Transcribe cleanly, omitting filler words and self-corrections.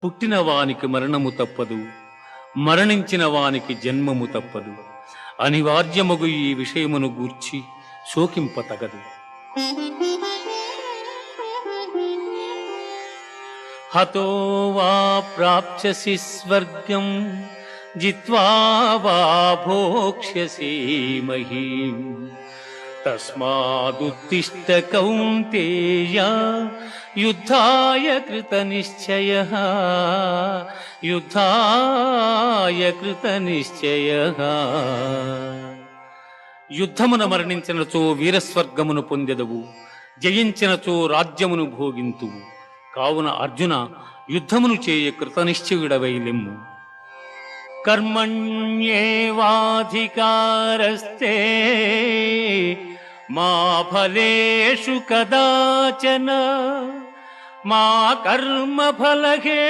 పుట్టిన వానికి మరణము తప్పదు, మరణించిన వానికి జన్మము తప్పదు. అనివార్యమగు ఈ విషయమును గూర్చి శోకింపతగదు. హతో వా ప్రాప్స్యసి స్వర్గం జిత్వా వా భోక్ష్యసి మహీం. తస్మాదుత్తిష్ఠ కౌంతేయ యుద్ధాయ కృతనిశ్చయః, యుద్ధాయ కృతనిశ్చయః. యుద్ధమున మరణించినచో వీరస్వర్గమును పొందెదవు, జయించినచో రాజ్యమును భోగింతువు. కావున అర్జున, యుద్ధమును చేయ కృతనిశ్చయుడవై లెమ్ము. కర్మణ్యేవాధికారస్తే మా ఫలేషు కదాచన, మా కర్మ ఫలహే